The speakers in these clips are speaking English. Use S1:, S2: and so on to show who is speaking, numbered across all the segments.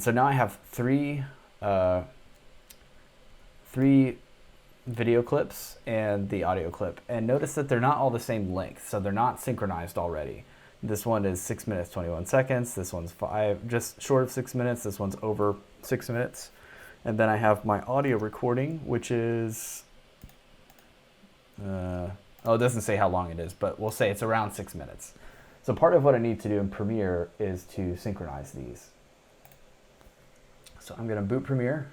S1: And so now I have three video clips and the audio clip. And notice that they're not all the same length, so they're not synchronized already. This one is 6 minutes, 21 seconds. This one's just short of 6 minutes. This one's over 6 minutes. And then I have my audio recording, which is, it doesn't say how long it is, but we'll say it's around 6 minutes. So part of what I need to do in Premiere is to synchronize these. So I'm going to boot Premiere.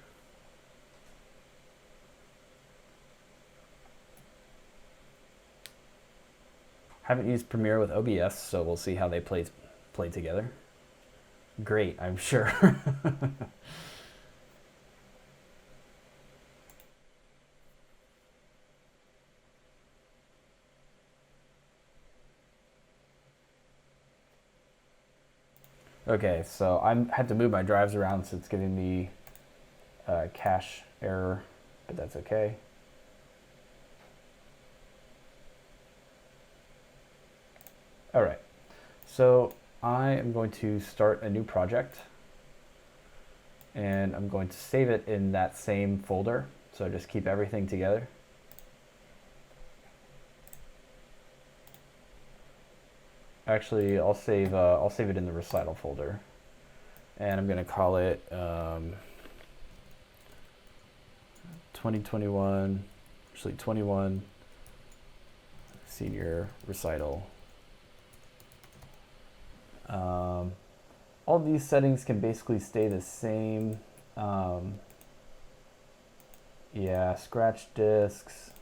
S1: Haven't used Premiere with OBS, so we'll see how they play together. Great, I'm sure. Okay, so I had to move my drives around, so it's giving me cache error, but that's okay. All right, so I am going to start a new project, and I'm going to save it in that same folder. So just keep everything together. Actually, I'll save it in the recital folder, and I'm going to call it 2021, actually 21 senior recital. All these settings can basically stay the same. Yeah, scratch disks,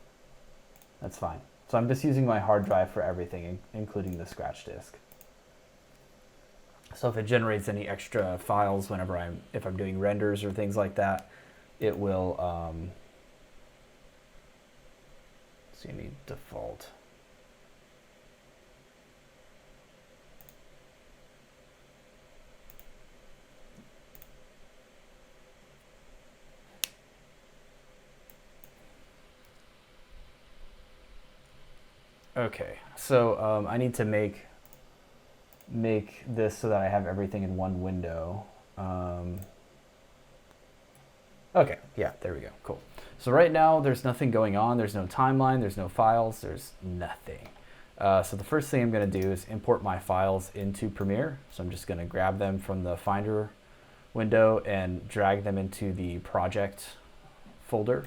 S1: that's fine. So I'm just using my hard drive for everything, including the scratch disk. So if it generates any extra files whenever if I'm doing renders or things like that, it will see any default. Okay, so I need to make this so that I have everything in one window. Okay, yeah, there we go, cool. So right now there's nothing going on, there's no timeline, there's no files, there's nothing. So the first thing I'm gonna do is import my files into Premiere. So I'm just gonna grab them from the Finder window and drag them into the project folder.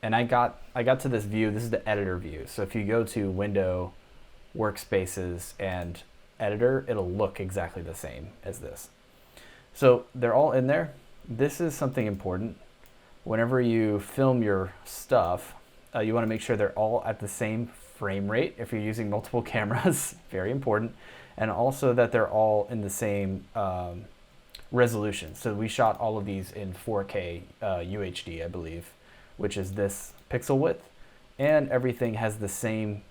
S1: And I got to this view. This is the editor view. So if you go to Window, Workspaces, and Editor, it'll look exactly the same as this. So they're all in there. This is something important. Whenever you film your stuff, you want to make sure they're all at the same frame rate if you're using multiple cameras. Very important. And also that they're all in the same resolution. So we shot all of these in 4K UHD, I believe, which is this pixel width, and everything has the same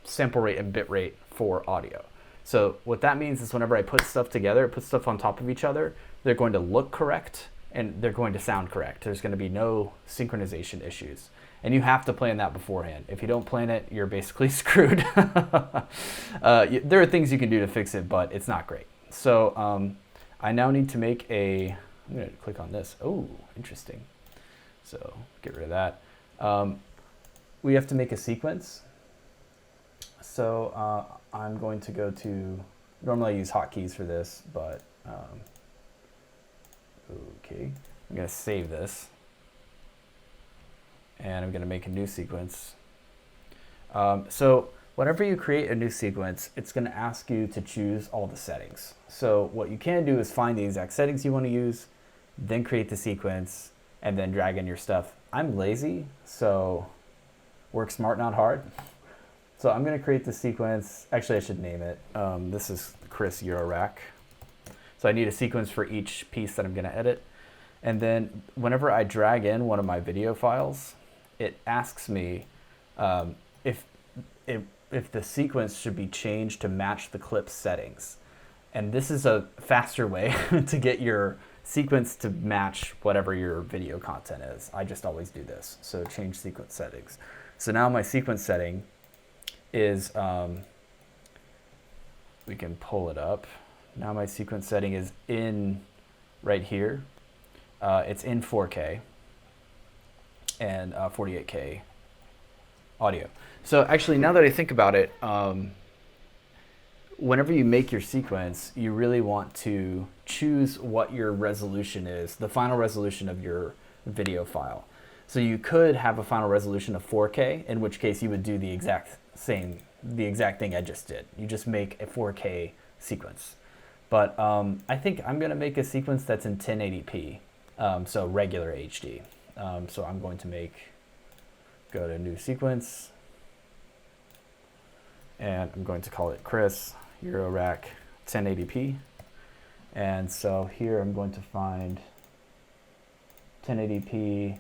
S1: sample rate and bit rate for audio. So what that means is whenever I put stuff together, put stuff on top of each other, they're going to look correct and they're going to sound correct. There's going to be no synchronization issues. And you have to plan that beforehand. If you don't plan it, you're basically screwed. There are things you can do to fix it, but it's not great. So I now need to make I'm going to click on this. Oh, interesting. So get rid of that. We have to make a sequence. So I'm going to go to, normally I use hotkeys for this, but okay. I'm going to save this. And I'm going to make a new sequence. So whenever you create a new sequence, it's going to ask you to choose all the settings. So what you can do is find the exact settings you want to use, then create the sequence, and then drag in your stuff. I'm lazy, so work smart, not hard. So I'm going to create the sequence. Actually, I should name it. This is Chris Eurorack. So I need a sequence for each piece that I'm going to edit. And then whenever I drag in one of my video files, it asks me if the sequence should be changed to match the clip settings. And this is a faster way to get your sequence to match whatever your video content is. I just always do this. So change sequence settings. So now my sequence setting is, we can pull it up. Now my sequence setting is in right here. It's in 4K and 48K audio. So actually, now that I think about it, whenever you make your sequence, you really want to choose what your resolution is, the final resolution of your video file. So you could have a final resolution of 4K, in which case you would do the exact thing I just did. You just make a 4K sequence. But I think I'm going to make a sequence that's in 1080p, so regular HD. So I'm going to go to new sequence, and I'm going to call it Chris Eurorack 1080p. And so here I'm going to find 1080p,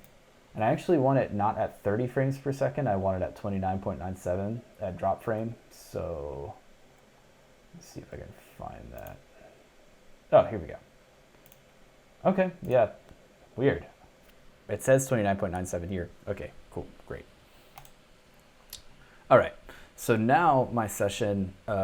S1: and I actually want it not at 30 frames per second. I want it at 29.97 at drop frame. So let's see if I can find that. Oh, here we go. Okay, yeah, weird. It says 29.97 here. Okay, cool, great. All right, so now my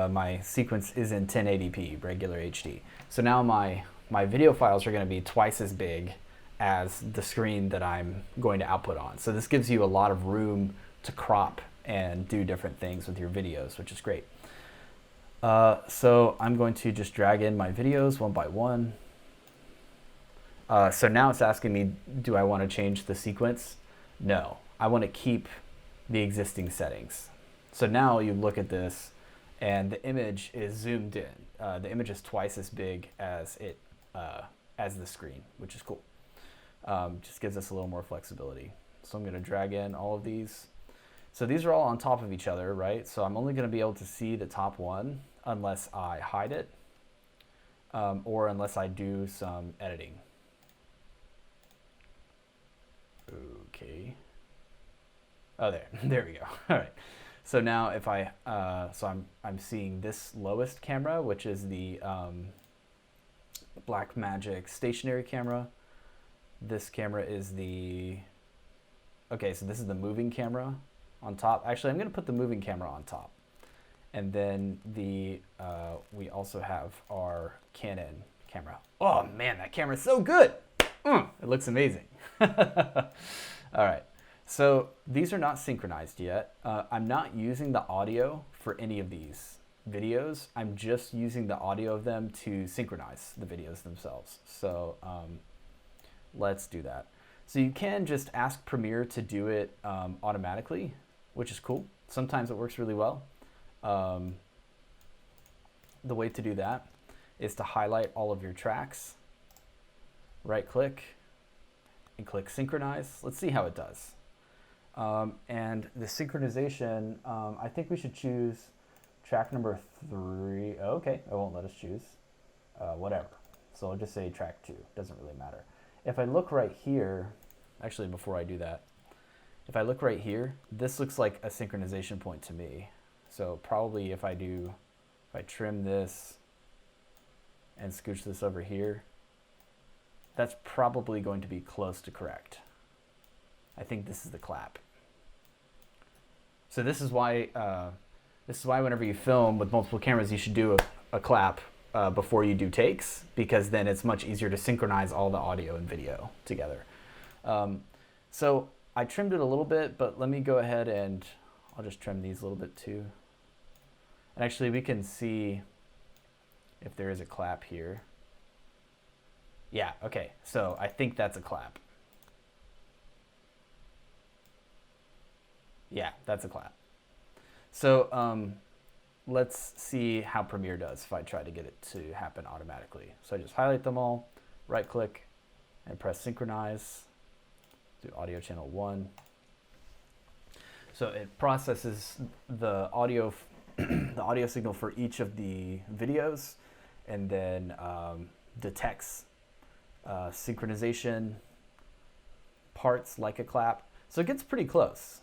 S1: my sequence is in 1080p, regular HD. So now my video files are gonna be twice as big as the screen that I'm going to output on. So this gives you a lot of room to crop and do different things with your videos, which is great. So I'm going to just drag in my videos one by one. So now it's asking me, do I want to change the sequence? No, I want to keep the existing settings. So now you look at this and the image is zoomed in. The image is twice as big as the screen, which is cool. Just gives us a little more flexibility. So I'm going to drag in all of these. So these are all on top of each other, right? So I'm only going to be able to see the top one unless I hide it, or unless I do some editing. Okay. Oh, there we go. All right. So now if I'm seeing this lowest camera, which is the Blackmagic stationary camera. This camera is okay, so this is the moving camera on top. Actually, I'm going to put the moving camera on top. And then we also have our Canon camera. Oh man, that camera's so good. It looks amazing. All right, so these are not synchronized yet. I'm not using the audio for any of these videos. I'm just using the audio of them to synchronize the videos themselves. So let's do that. So you can just ask Premiere to do it automatically, which is cool. Sometimes it works really well. The way to do that is to highlight all of your tracks, right click, and click synchronize. Let's see how it does. And the synchronization, I think we should choose track number 3. Oh, okay, it won't let us choose. Whatever. So I'll just say track 2. Doesn't really matter. If I look right here, actually before I do that, if I look right here, this looks like a synchronization point to me. So probably if I trim this and scooch this over here, that's probably going to be close to correct. I think this is the clap. So this is why whenever you film with multiple cameras, you should do a clap before you do takes, because then it's much easier to synchronize all the audio and video together. So I trimmed it a little bit, but let me go ahead and I'll just trim these a little bit too. And actually we can see if there is a clap here. Yeah, okay, so I think that's a clap. Yeah, that's a clap. So let's see how Premiere does if I try to get it to happen automatically. So I just highlight them all, right click, and press synchronize. Do audio channel 1. So it processes the audio the audio signal for each of the videos, and then detects synchronization parts like a clap. So it gets pretty close.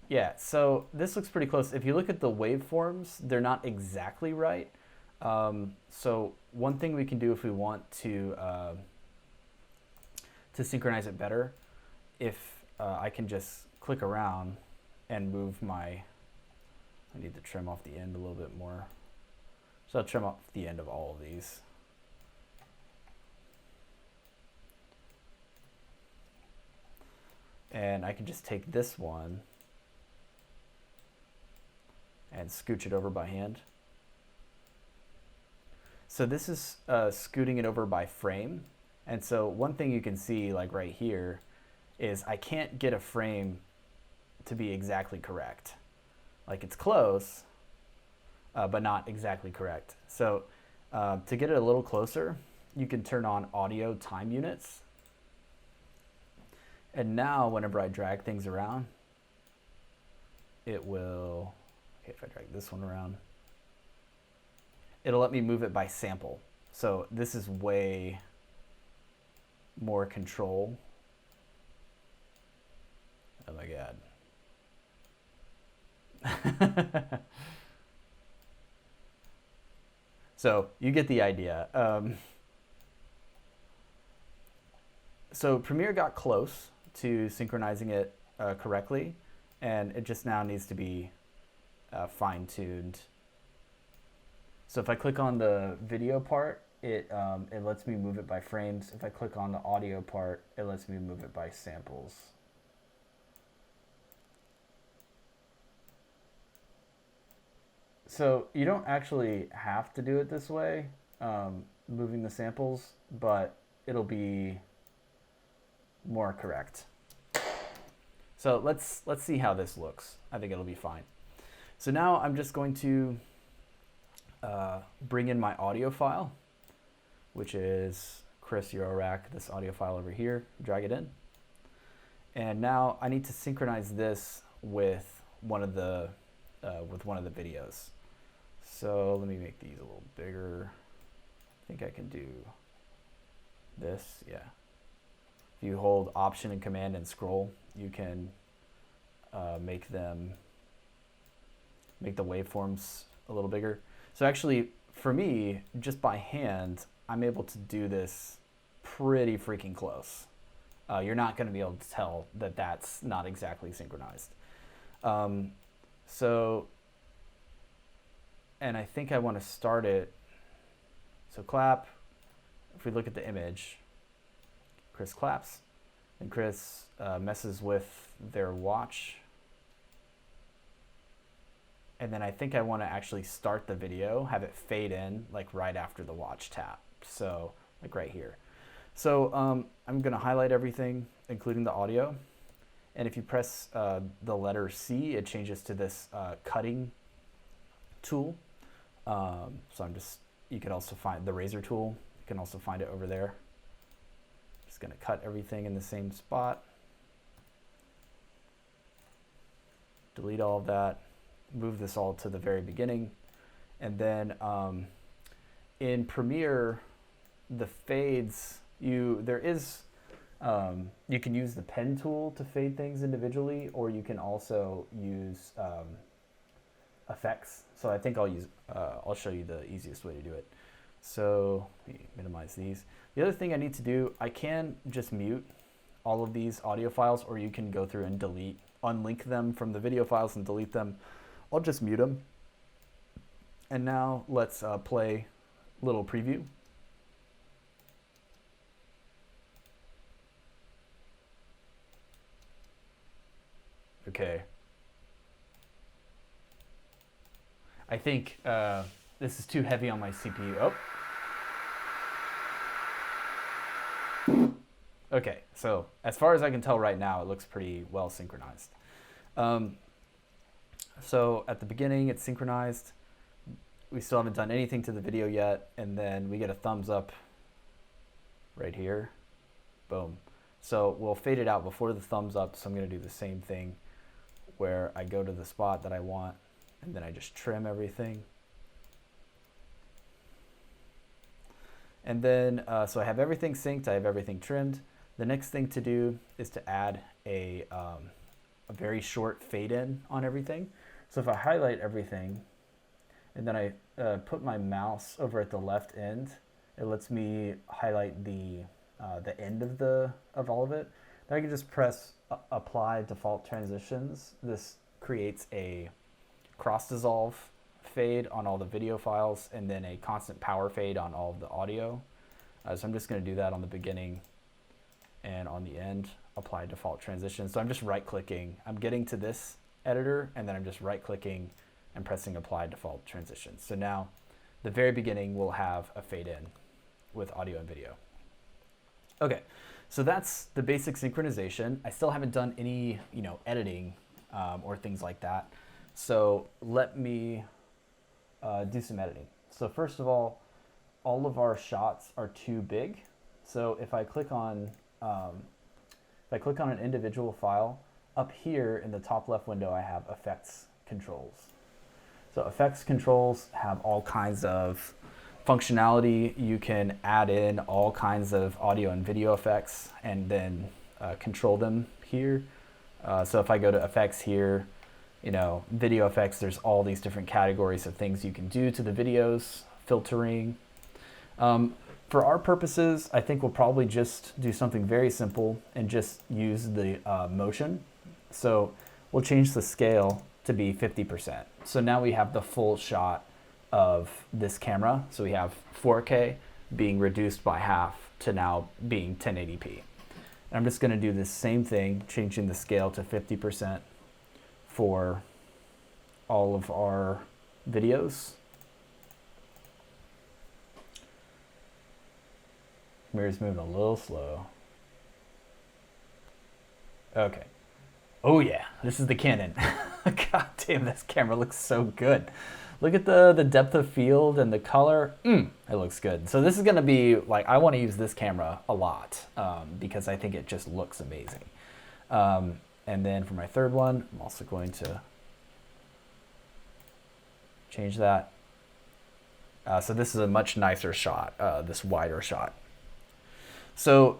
S1: Yeah, so this looks pretty close. If you look at the waveforms, they're not exactly right. So one thing we can do if we want to synchronize it better, if I can just click around and move my, I need to trim off the end a little bit more. So I'll trim off the end of all of these. And I can just take this one and scooch it over by hand. So this is scooting it over by frame. And so one thing you can see, like right here, is I can't get a frame to be exactly correct. Like it's close, but not exactly correct. So to get it a little closer, you can turn on audio time units. And now whenever I drag things around, it will, okay, if I drag this one around, it'll let me move it by sample. So this is way more control. Oh my God. So you get the idea. So Premiere got close to synchronizing it correctly, and it just now needs to be fine-tuned. So if I click on the video part, it lets me move it by frames. If I click on the audio part, it lets me move it by samples. So you don't actually have to do it this way, moving the samples, but it'll be more correct. So let's see how this looks. I think it'll be fine. So now I'm just going to bring in my audio file, which is Chris Eurorack, this audio file over here, drag it in. And now I need to synchronize this with one of the videos. So let me make these a little bigger. I think I can do this, yeah. If you hold Option and Command and scroll, you can make the waveforms a little bigger. So actually, for me, just by hand, I'm able to do this pretty freaking close. You're not going to be able to tell that that's not exactly synchronized. And I think I want to start it. So clap. If we look at the image, Chris claps, and Chris messes with their watch. And then I think I want to actually start the video, have it fade in like right after the watch tap. So like right here. So I'm going to highlight everything, including the audio. And if you press the letter C, it changes to this cutting tool. So you can also find the razor tool. You can also find it over there. Just going to cut everything in the same spot. Delete all of that. Move this all to the very beginning. And then in Premiere, the fades, you can use the pen tool to fade things individually, or you can also use effects. So I think I'll show you the easiest way to do it. So let me minimize these. The other thing I need to do, I can just mute all of these audio files, or you can go through and unlink them from the video files and delete them. I'll just mute them. And now let's play a little preview. Okay. I think this is too heavy on my CPU. Oh. Okay, so as far as I can tell right now, it looks pretty well synchronized. So at the beginning, it's synchronized. We still haven't done anything to the video yet, and then we get a thumbs up right here. Boom. So we'll fade it out before the thumbs up, so I'm going to do the same thing where I go to the spot that I want, and then I just trim everything. And then, so I have everything synced, I have everything trimmed. The next thing to do is to add a very short fade in on everything. So if I highlight everything, and then I put my mouse over at the left end, it lets me highlight the end of all of it. Then I can just press apply default transitions. This creates a cross dissolve fade on all the video files, and then a constant power fade on all of the audio. So I'm just going to do that on the beginning and on the end, apply default transition. So I'm just right clicking, I'm getting to this editor, and then I'm just right clicking and pressing apply default transition. So now the very beginning will have a fade in with audio and video. Okay, so that's the basic synchronization. I still haven't done any, editing or things like that. So let me do some editing. So first of all of our shots are too big. So if I click on an individual file, up here in the top left window, I have effects controls. So effects controls have all kinds of functionality. You can add in all kinds of audio and video effects and then control them here. So if I go to effects here, video effects, there's all these different categories of things you can do to the videos, filtering. For our purposes, I think we'll probably just do something very simple and just use the motion. So we'll change the scale to be 50%. So now we have the full shot of this camera. So we have 4K being reduced by half to now being 1080p. And I'm just going to do the same thing, changing the scale to 50% for all of our videos. Mirror's moving a little slow. Okay. Oh yeah, this is the Canon. God damn, this camera looks so good. Look at the depth of field and the color. It looks good. So this is gonna be like, I wanna use this camera a lot because I think it just looks amazing. And then for my third one, I'm also going to change that. So this is a much nicer shot, this wider shot. So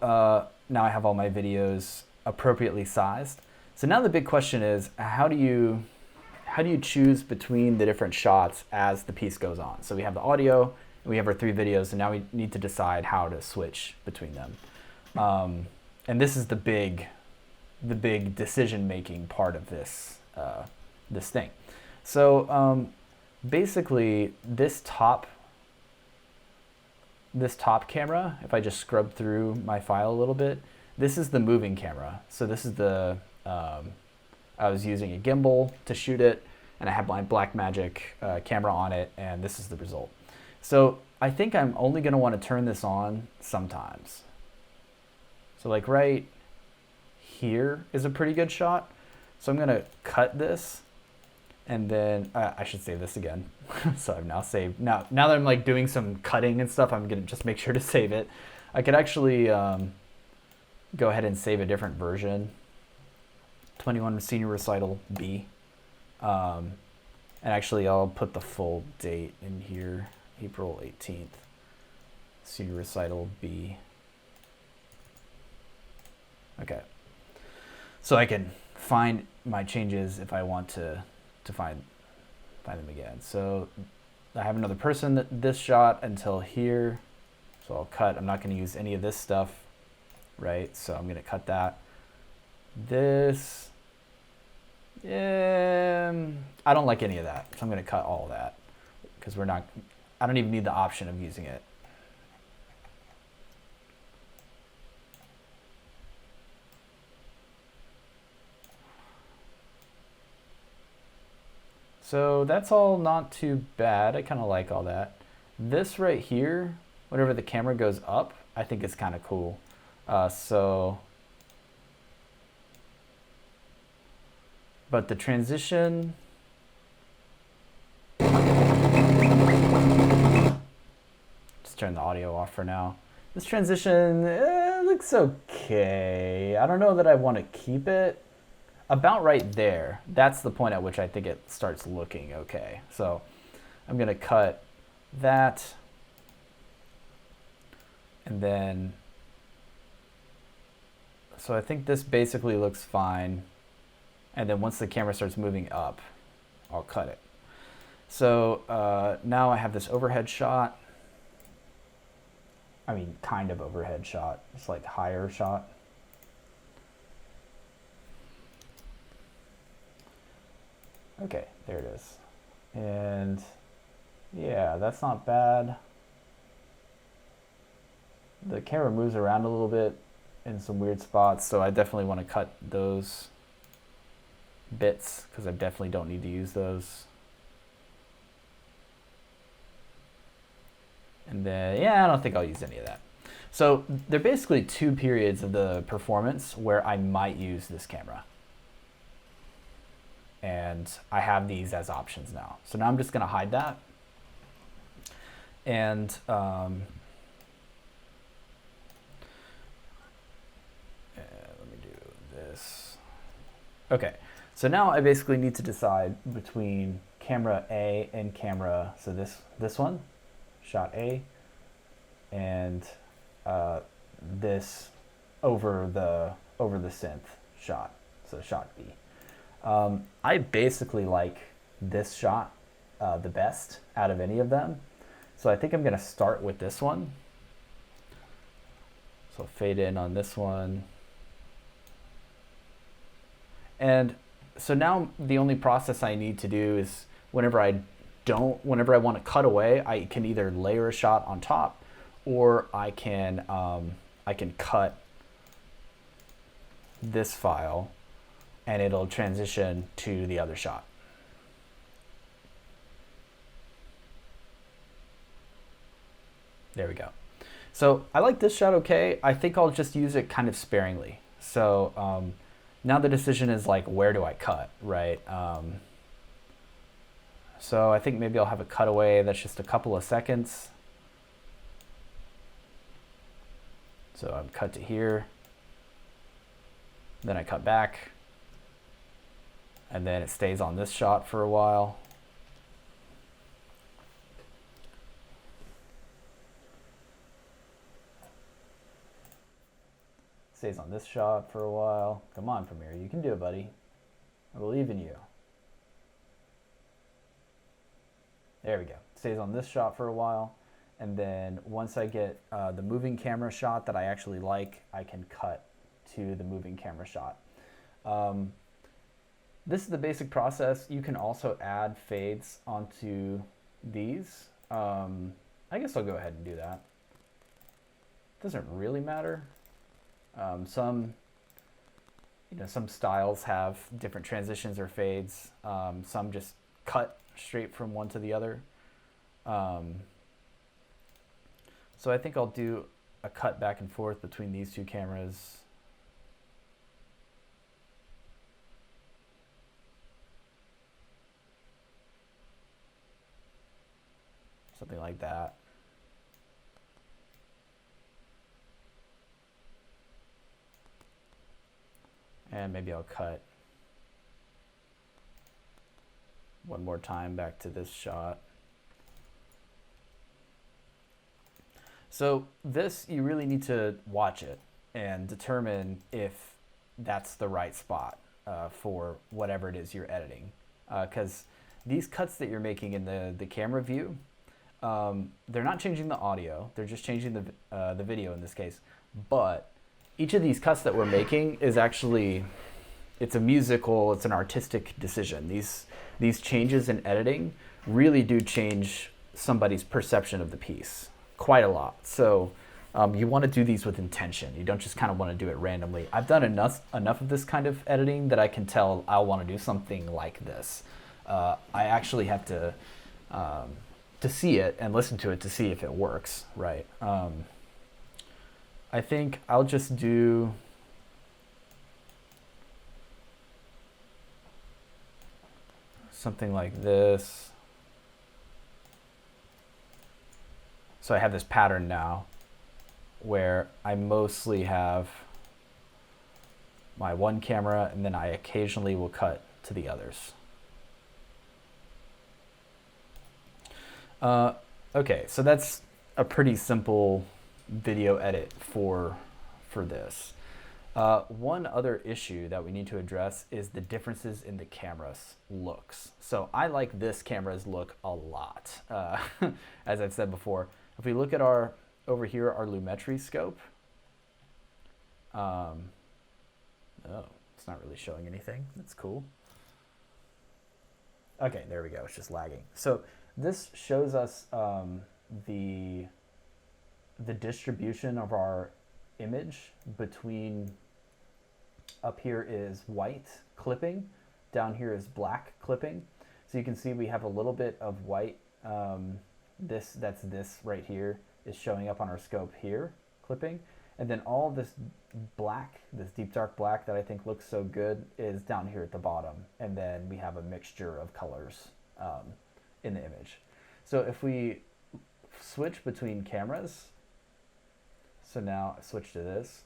S1: now I have all my videos appropriately sized. So now the big question is, how do you choose between the different shots as the piece goes on? So we have the audio, and we have our 3 videos, and now we need to decide how to switch between them. And this is the big decision-making part of this this thing. So basically, this top camera, if I just scrub through my file a little bit, this is the moving camera. So this is the, I was using a gimbal to shoot it, and I have my Blackmagic camera on it, and this is the result. So I think I'm only gonna wanna turn this on sometimes. So like right here is a pretty good shot. So I'm gonna cut this, and then I should save this again. So I've now saved, now that I'm like doing some cutting and stuff, I'm gonna just make sure to save it. I could actually go ahead and save a different version, 21 Senior Recital B. And actually I'll put the full date in here, April 18th, Senior Recital B. Okay. So I can find my changes if I want to find them again. So I have another person this shot until here. So I'll cut, I'm not gonna use any of this stuff, right? So I'm gonna cut that. This, I don't like any of that. So I'm gonna cut all of that because I don't even need the option of using it. So that's all not too bad. I kind of like all that. This right here, whenever the camera goes up, I think it's kind of cool. But the transition, just turn the audio off for now. This transition looks okay. I don't know that I want to keep it. About right there, that's the point at which I think it starts looking okay. So I'm gonna cut that, and then, so I think this basically looks fine. And then once the camera starts moving up, I'll cut it. So now I have this overhead shot. I mean, kind of overhead shot. It's like higher shot. Okay, there it is. And yeah, that's not bad. The camera moves around a little bit in some weird spots, so I definitely want to cut those bits because I definitely don't need to use those. And then, yeah, I don't think I'll use any of that. So there are basically two periods of the performance where I might use this camera. And I have these as options now. So now I'm just going to hide that. And let me do this. Okay, so now I basically need to decide between camera A and camera, so this one, shot A, and this over the synth shot, so shot B. I basically like this shot the best out of any of them. So I think I'm gonna start with this one. So fade in on this one. And so now the only process I need to do is whenever I want to cut away, I can either layer a shot on top, or I can cut this file and it'll transition to the other shot. There we go. So I like this shot okay. I think I'll just use it kind of sparingly. So now the decision is like, where do I cut, right? So I think maybe I'll have a cutaway that's just a couple of seconds. So I'm cut to here. Then I cut back. And then it stays on this shot for a while. Stays on this shot for a while. Come on, Premiere, you can do it, buddy. I believe in you. There we go. Stays on this shot for a while. And then once I get the moving camera shot that I actually like, I can cut to the moving camera shot. This is the basic process. You can also add fades onto these. I guess I'll go ahead and do that. Doesn't really matter. Some styles have different transitions or fades. Some just cut straight from one to the other. So I think I'll do a cut back and forth between these two cameras. Something like that. And maybe I'll cut one more time back to this shot. So this, you really need to watch it and determine if that's the right spot for whatever it is you're editing. Because these cuts that you're making in the camera view, they're not changing the audio, they're just changing the video in this case. But each of these cuts that we're making is actually, it's an artistic decision. These changes in editing really do change somebody's perception of the piece quite a lot. So you want to do these with intention. You don't just kind of want to do it randomly. I've done enough of this kind of editing that I can tell I'll want to do something like this. I actually have to see it and listen to it to see if it works, right? I think I'll just do something like this. So I have this pattern now where I mostly have my one camera and then I occasionally will cut to the others. Okay, so that's a pretty simple video edit for this. One other issue that we need to address is the differences in the camera's looks. So I like this camera's look a lot. As I've said before, if we look at over here, our Lumetri scope, oh, it's not really showing anything. That's cool. Okay, there we go. It's just lagging. So this shows us the the distribution of our image between, up here is white clipping, down here is black clipping. So you can see we have a little bit of white. This right here is showing up on our scope here, clipping. And then all this black, this deep dark black that I think looks so good is down here at the bottom. And then we have a mixture of colors in the image. So if we switch between cameras, so now switch to this,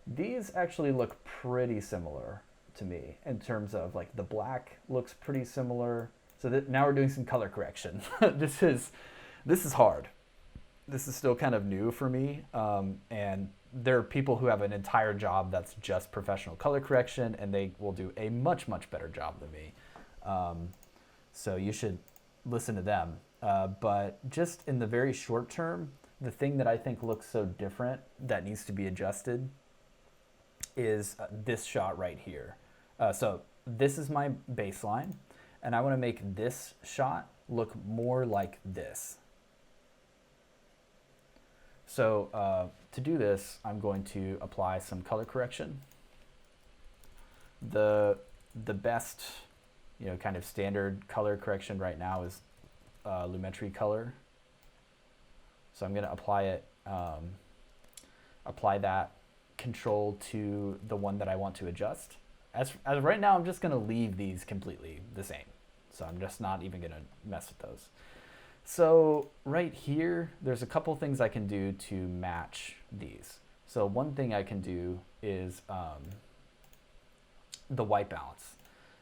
S1: these actually look pretty similar to me in terms of like the black looks pretty similar. So that now we're doing some color correction. this is hard. This is still kind of new for me, and there are people who have an entire job that's just professional color correction, and they will do a much better job than me. So you should listen to them. But just in the very short term, the thing that I think looks so different that needs to be adjusted is this shot right here. So this is my baseline, and I want to make this shot look more like this. So to do this, I'm going to apply some color correction. The best, kind of standard color correction right now is Lumetri color. So I'm going to apply it, apply that control to the one that I want to adjust. As right now, I'm just going to leave these completely the same. So I'm just not even going to mess with those. So right here, there's a couple things I can do to match these. So one thing I can do is the white balance.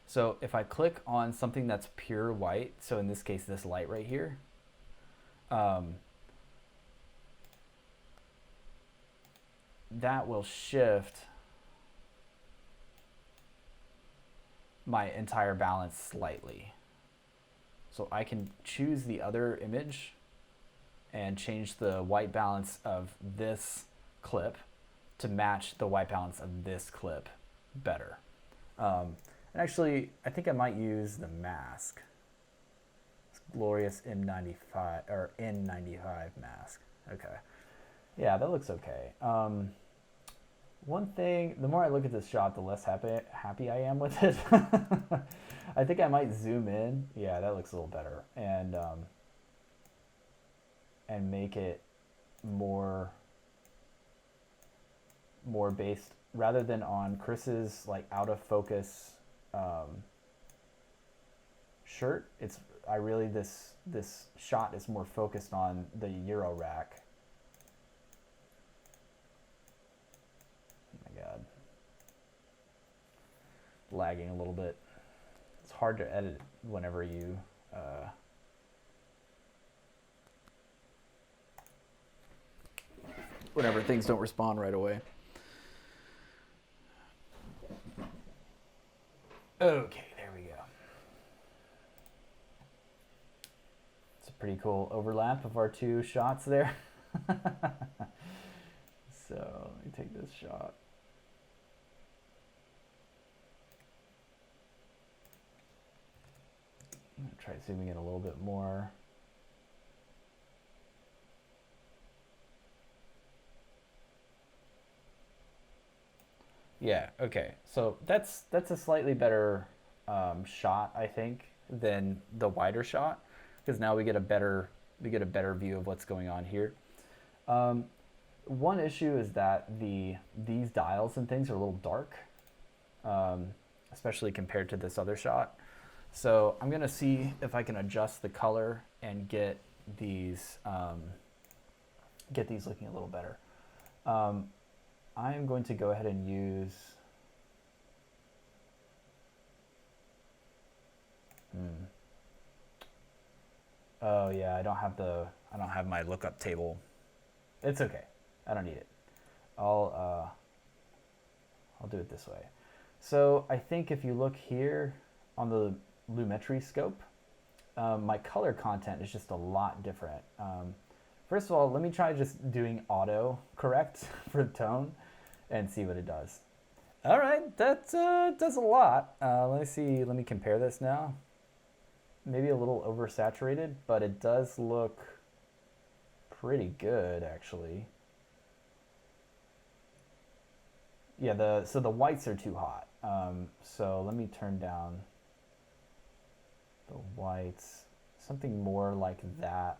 S1: So if I click on something that's pure white, so in this case, this light right here, that will shift my entire balance slightly. So I can choose the other image and change the white balance of this clip to match the white balance of this clip better. And actually, I think I might use the mask. It's glorious M95 or N95 mask. Okay. Yeah, that looks okay. One thing, the more I look at this shot, the less happy I am with it. I think I might zoom in. Yeah, that looks a little better, and make it more based rather than on Chris's like out of focus shirt. I really this shot is more focused on the Euro rack. God, lagging a little bit. It's hard to edit whenever you whenever things don't respond right away. Okay, there we go. It's a pretty cool overlap of our two shots there. So let me take this shot. I'm going to try zooming in a little bit more. Yeah, okay. So that's a slightly better shot, I think, than the wider shot, because now we get a better view of what's going on here. One issue is that these dials and things are a little dark, especially compared to this other shot. So I'm gonna see if I can adjust the color and get these looking a little better. I am going to go ahead and use oh yeah, I don't have my lookup table. It's okay. I don't need it. I'll do it this way. So I think if you look here on the Lumetri scope, my color content is just a lot different. First of all, let me try just doing auto correct for the tone and see what it does. All right, that does a lot. Let me see. Let me compare this now. maybe a little oversaturated, but it does look pretty good actually. Yeah, so the whites are too hot. So let me turn down the whites. Something more like that,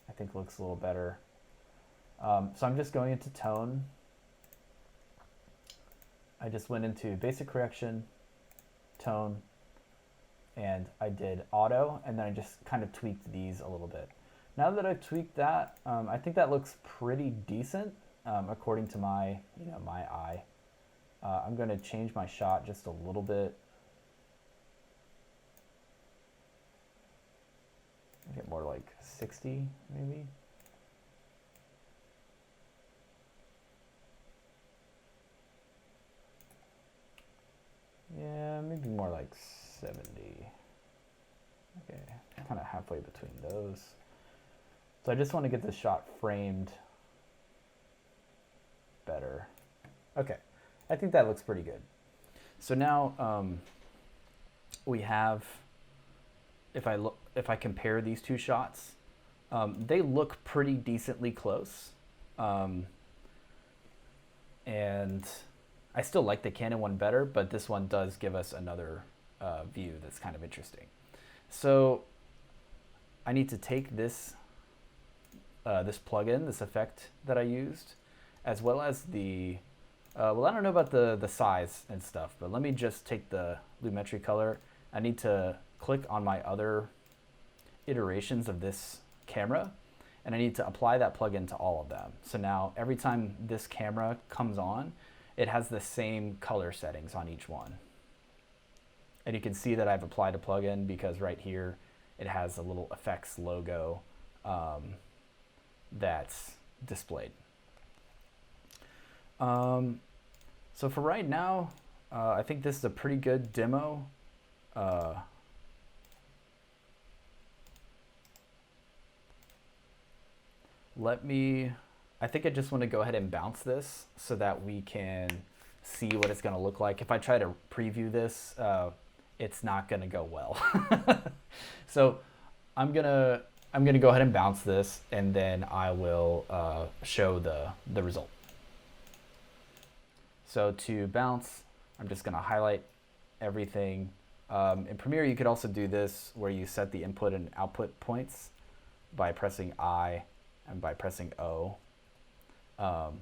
S1: I think looks a little better. So I'm just going into tone. I just went into basic correction, tone, and I did auto, and then I just kind of tweaked these a little bit. Now that I've tweaked that, I think that looks pretty decent according to my, my eye. I'm going to change my shot just a little bit. Get more like 60 maybe. Yeah, maybe more like 70. Okay, kind of halfway between those. So I just want to get this shot framed better. Okay, I think that looks pretty good. So now we have, if I compare these two shots, they look pretty decently close. And I still like the Canon one better, but this one does give us another view that's kind of interesting. So I need to take this this plugin, this effect that I used, as well as the, well, I don't know about the size and stuff, but let me just take the Lumetri color. I need to click on my other iterations of this camera, and I need to apply that plugin to all of them. So now every time this camera comes on, it has the same color settings on each one. And you can see that I've applied a plugin because right here it has a little effects logo that's displayed. So for right now, I think this is a pretty good demo. I think I just want to go ahead and bounce this so that we can see what it's going to look like. If I try to preview this, it's not going to go well. So I'm gonna go ahead and bounce this, and then I will show the result. So to bounce, I'm just gonna highlight everything. In Premiere, you could also do this where you set the input and output points by pressing I and by pressing O.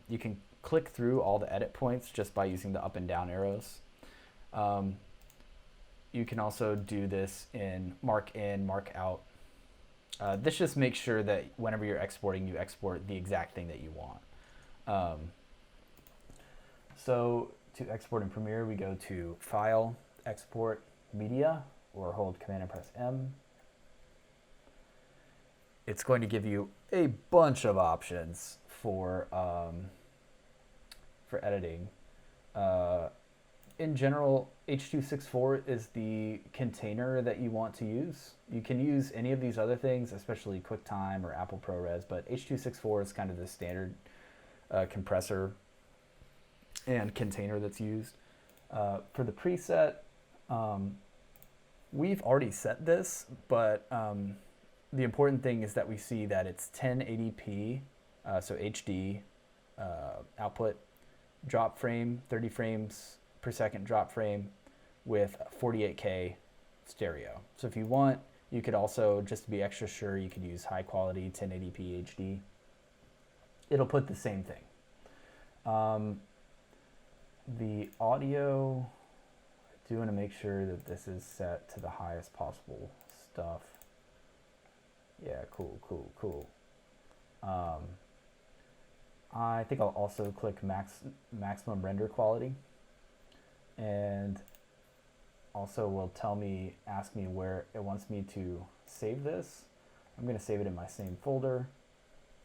S1: You can click through all the edit points just by using the up and down arrows. You can also do this in mark in, mark out. This just makes sure that whenever you're exporting, you export the exact thing that you want. So to export in Premiere, we go to File, Export, Media, or hold Command and press M. It's going to give you a bunch of options for editing. In general, H.264 is the container that you want to use. You can use any of these other things, especially QuickTime or Apple ProRes, but H.264 is kind of the standard compressor and container that's used. For the preset, we've already set this, but the important thing is that we see that it's 1080p, so HD output, drop frame, 30 frames per second drop frame with 48K stereo. So if you want, you could also, just to be extra sure, you could use high quality 1080p HD. It'll put the same thing. The audio, I do want to make sure that this is set to the highest possible stuff. Yeah, cool. I think I'll also click maximum render quality, and also will ask me where it wants me to save this. I'm going to save it in my same folder.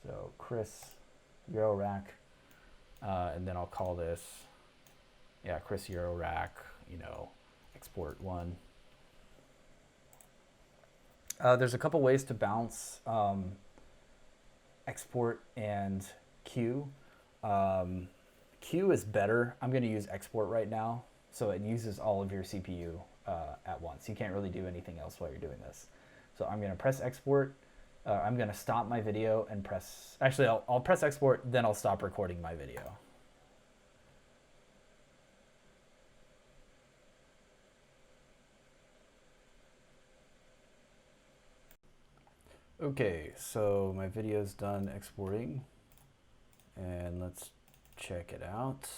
S1: So Chris Eurorack, and then I'll call this, Chris Eurorack, export one. There's a couple ways to bounce export and Q. Q is better. I'm going to use export right now, so it uses all of your CPU at once. You can't really do anything else while you're doing this. So I'm going to press export. I'm going to stop my video and press, actually I'll press export, then I'll stop recording my video. Okay, so my video's done exporting, and let's check it out.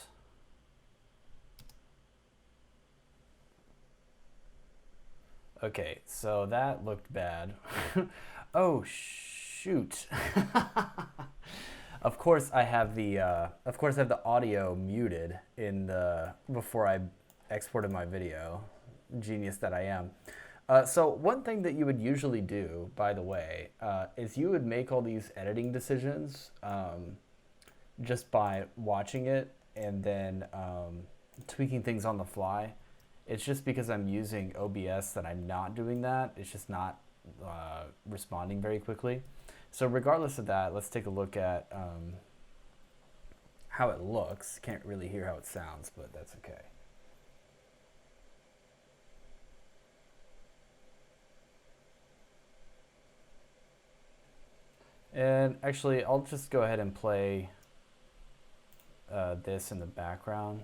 S1: Okay, so that looked bad. Oh shoot. Of course I have the audio muted in the before I exported my video. Genius that I am. So one thing that you would usually do, by the way, is you would make all these editing decisions just by watching it and then tweaking things on the fly. It's just because I'm using OBS that I'm not doing that. It's just not responding very quickly. So regardless of that, let's take a look at how it looks. Can't really hear how it sounds, but that's okay. And actually, I'll just go ahead and play this in the background.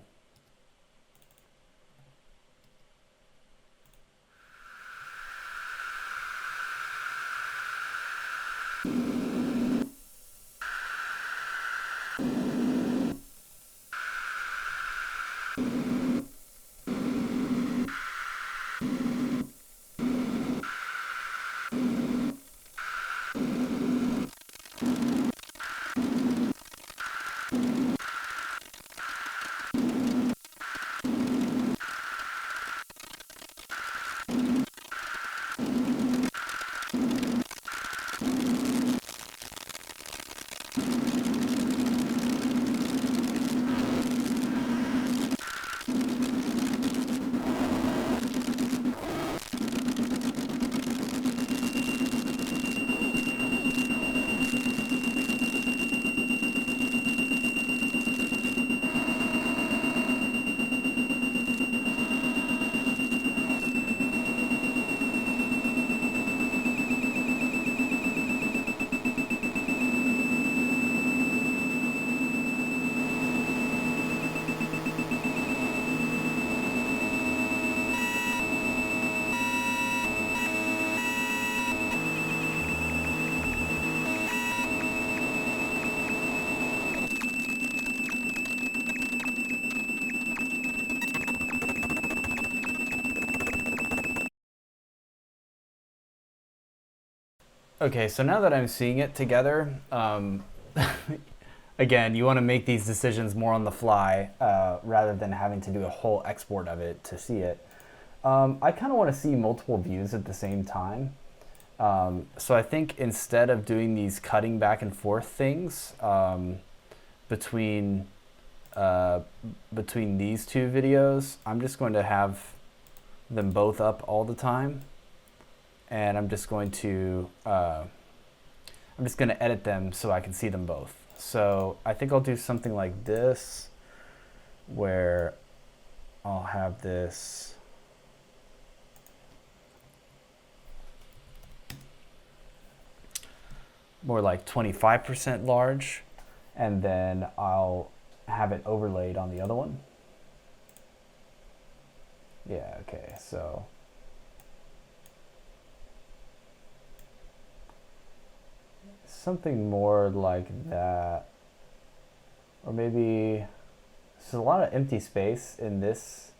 S1: Okay, so now that I'm seeing it together, again, you want to make these decisions more on the fly rather than having to do a whole export of it to see it. I kind of want to see multiple views at the same time. So I think instead of doing these cutting back and forth things between these two videos, I'm just going to have them both up all the time. And I'm just going to edit them so I can see them both. So I think I'll do something like this, where I'll have this more like 25% large, and then I'll have it overlaid on the other one. Yeah, okay, so something more like that. Or maybe there's a lot of empty space in this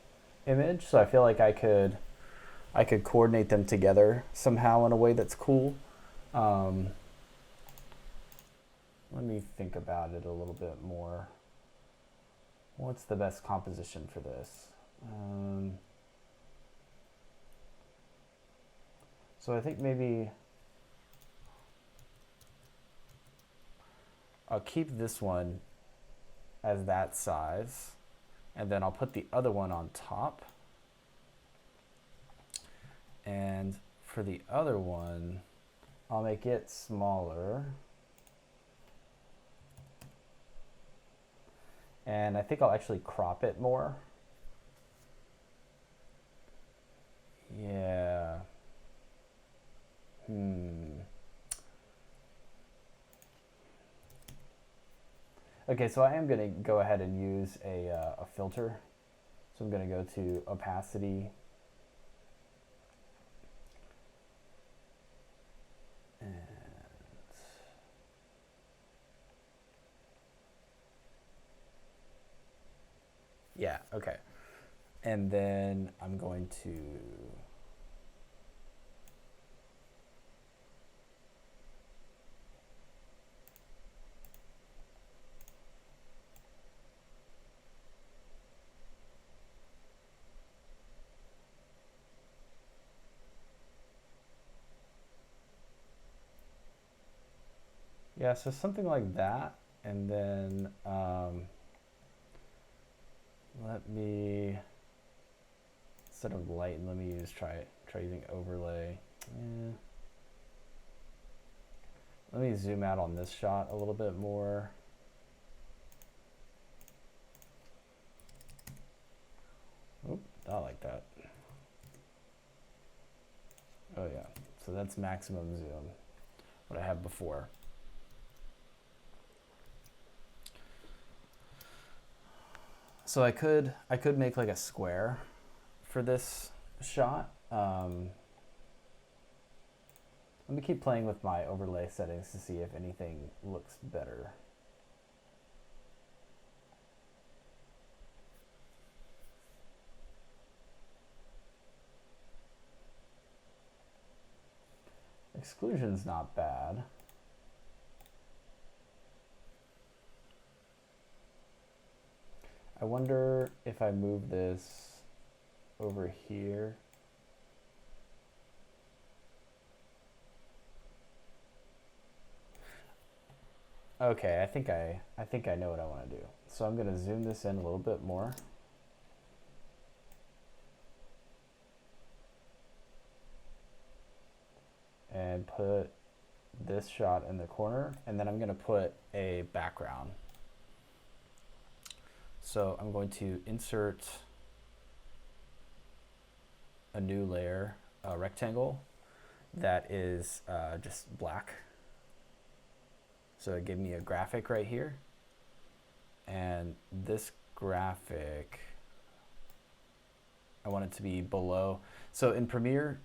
S1: image, so I feel like I could coordinate them together somehow in a way that's cool. Let me think about it a little bit more. What's the best composition for this? So I think maybe I'll keep this one as that size, and then I'll put the other one on top. And for the other one, I'll make it smaller. And I think I'll actually crop it more. Yeah. Okay, so I am going to go ahead and use a filter. So I'm going to go to opacity. And yeah, okay. And then I'm going to yeah, so something like that. And then let me, instead of light, let me use try using overlay. Let me zoom out on this shot a little bit more. Oop, not like that. Oh yeah, so that's maximum zoom, what I had before. So I could make like a square for this shot. Let me keep playing with my overlay settings to see if anything looks better. Exclusion's not bad. I wonder if I move this over here. Okay, I think I know what I want to do. So I'm going to zoom this in a little bit more. And put this shot in the corner, and then I'm going to put a background. So I'm going to insert a new layer, a rectangle that is just black. So it gave me a graphic right here. And this graphic, I want it to be below. So in Premiere,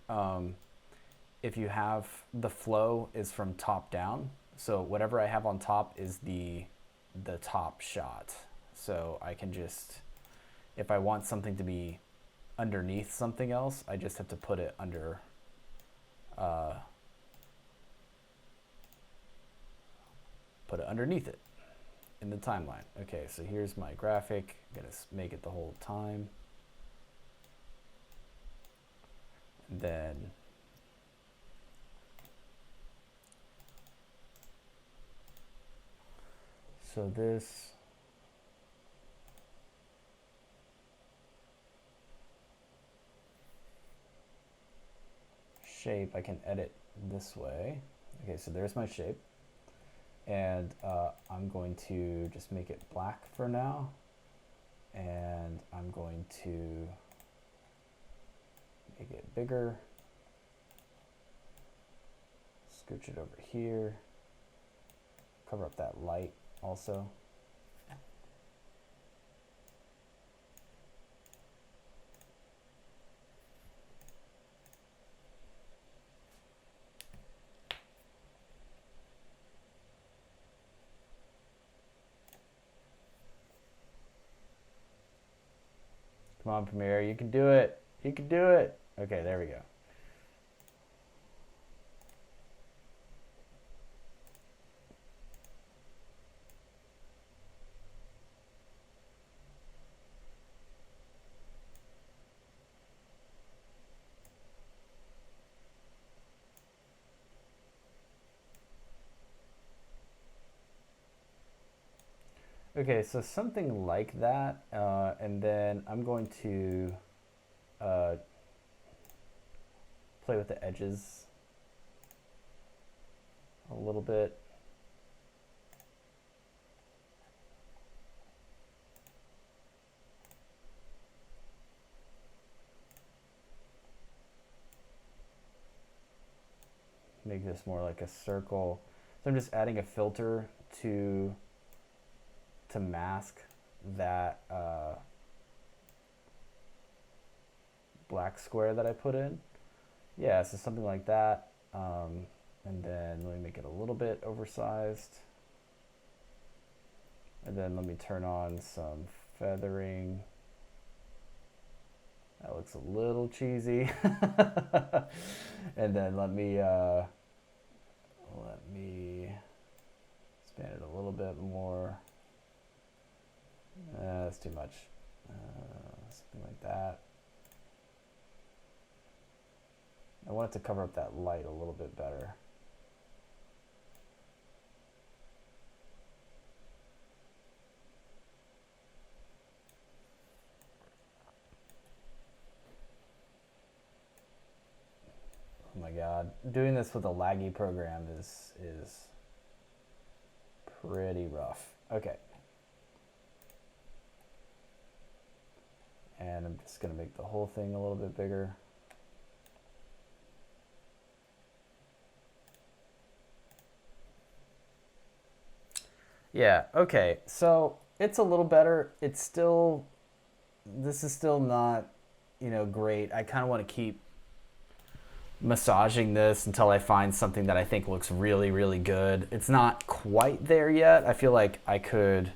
S1: if you have the flow is from top down, so whatever I have on top is the top shot. So I can just, if I want something to be underneath something else, I just have to put it under put it underneath it in the timeline. Okay, so here's my graphic. I'm gonna make it the whole time. And then so this shape I can edit this way. Okay, so there's my shape. And I'm going to just make it black for now. And I'm going to make it bigger. Scooch it over here. Cover up that light also. Come on, Premiere, you can do it. You can do it. Okay, there we go. Okay, so something like that, and then I'm going to play with the edges a little bit. make this more like a circle. So I'm just adding a filter to mask that black square that I put in. Yeah, so something like that. And then let me make it a little bit oversized. And then let me turn on some feathering. That looks a little cheesy. And then let me expand it a little bit more. That's too much. Something like that. I want it to cover up that light a little bit better. Oh my god, doing this with a laggy program is pretty rough. Okay. And I'm just gonna make the whole thing a little bit bigger. Yeah, okay, so it's a little better. It's still, this is still not, great. I kind of want to keep massaging this until I find something that I think looks really, really good. It's not quite there yet. I feel like I could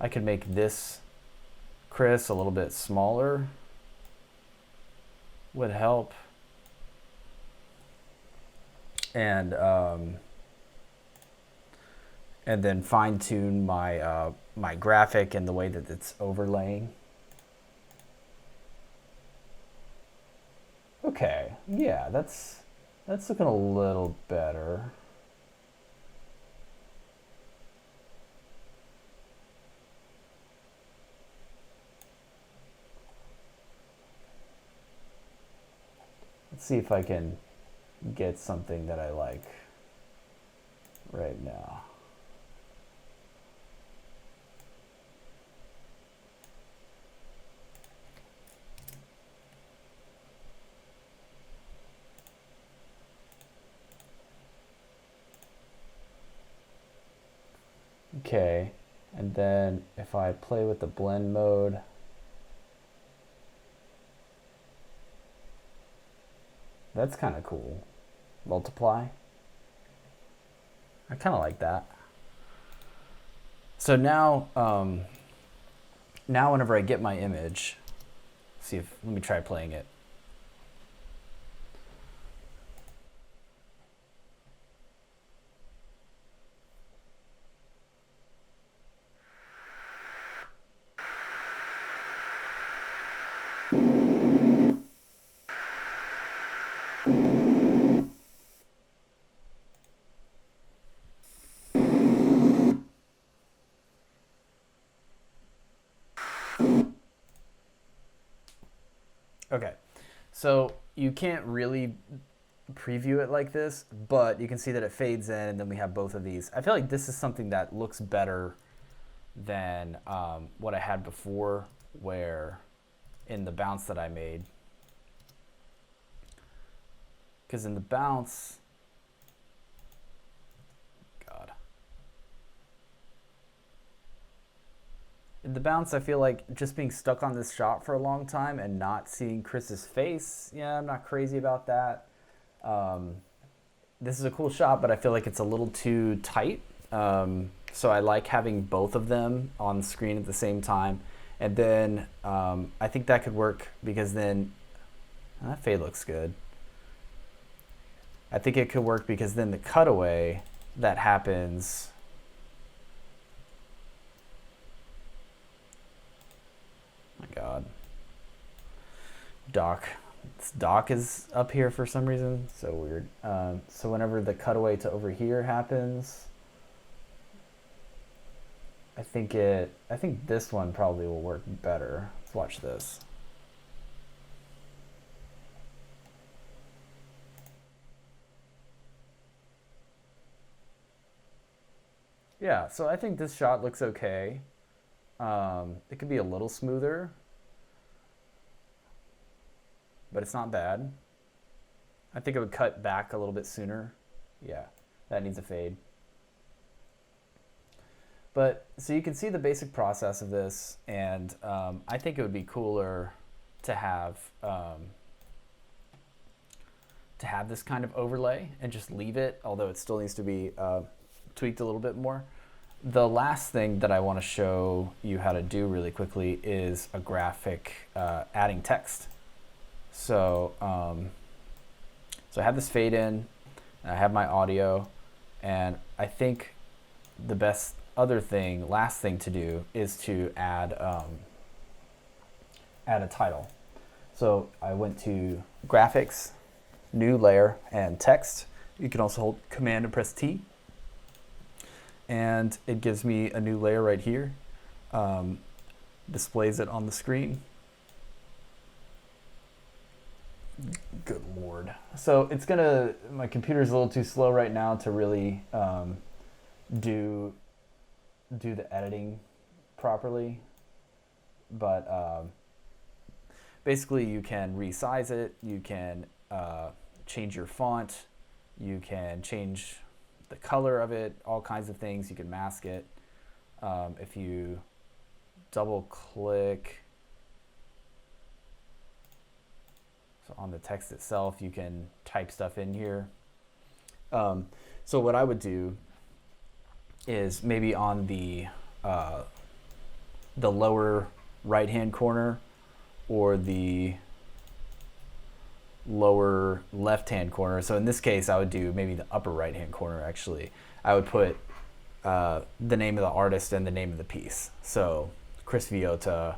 S1: make this Chris a little bit smaller. Would help. And then fine tune my my graphic and the way that it's overlaying. Okay, yeah, that's looking a little better. Let's see if I can get something that I like right now. Okay, and then if I play with the blend mode, that's kind of cool. Multiply. I kind of like that. So now, now whenever I get my image, let me try playing it. Okay, so you can't really preview it like this, but you can see that it fades in and then we have both of these. I feel like this is something that looks better than what I had before, where in the bounce that I made. Because in the bounce, I feel like just being stuck on this shot for a long time and not seeing Chris's face, yeah, I'm not crazy about that. This is a cool shot, but I feel like it's a little too tight. So I like having both of them on the screen at the same time. And then I think that could work because then, that fade looks good. I think it could work because then the cutaway that happens, my God, Doc is up here for some reason, so weird. So whenever the cutaway to over here happens, I think this one probably will work better. Let's watch this. Yeah, so I think this shot looks okay. It could be a little smoother, but it's not bad. I think it would cut back a little bit sooner. Yeah, that needs a fade. But so you can see the basic process of this, and I think it would be cooler to have this kind of overlay and just leave it, although it still needs to be tweaked a little bit more. The last thing that I want to show you how to do really quickly is a graphic adding text. So, so I have this fade in, and I have my audio, and I think the last thing to do is to add a title. So I went to graphics, new layer, and text. You can also hold Command and press T, and it gives me a new layer right here. Displays it on the screen. Good Lord. So it's my computer's a little too slow right now to really do the editing properly, but basically you can resize it, you can change your font, you can change the color of it, all kinds of things. You can mask it. If you double click on the text itself, you can type stuff in here. So what I would do is maybe on the lower right hand corner or the lower left hand corner. So in this case, I would do maybe the upper right hand corner. Actually, I would put the name of the artist and the name of the piece. So Chris Villota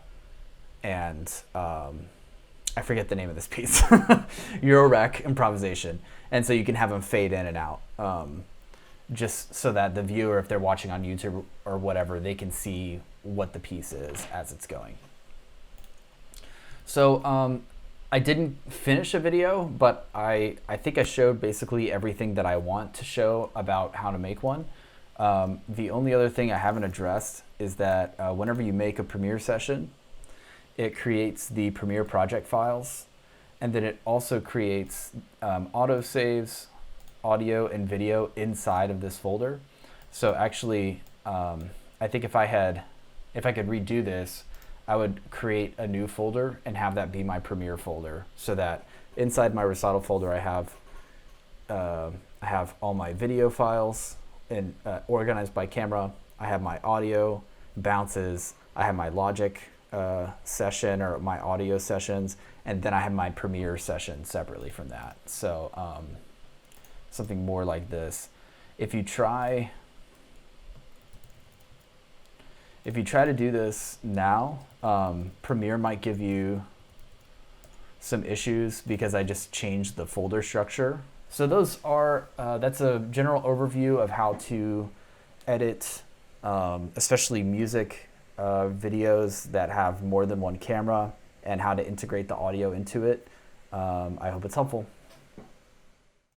S1: and I forget the name of this piece. Eurorec improvisation. And so you can have them fade in and out. Just so that the viewer, if they're watching on YouTube or whatever, they can see what the piece is as it's going. So I didn't finish a video, but I think I showed basically everything that I want to show about how to make one. The only other thing I haven't addressed is that whenever you make a Premiere session, it creates the Premiere project files, and then it also creates autosaves, audio and video inside of this folder. So actually, I think if I could redo this, I would create a new folder and have that be my Premiere folder, so that inside my recital folder I have all my video files and organized by camera. I have my audio bounces. I have my Logic session or my audio sessions, and then I have my Premiere session separately from that. So something more like this. If you try to do this now, Premiere might give you some issues because I just changed the folder structure. So those are that's a general overview of how to edit, especially music videos that have more than one camera, and how to integrate the audio into it. I hope it's helpful.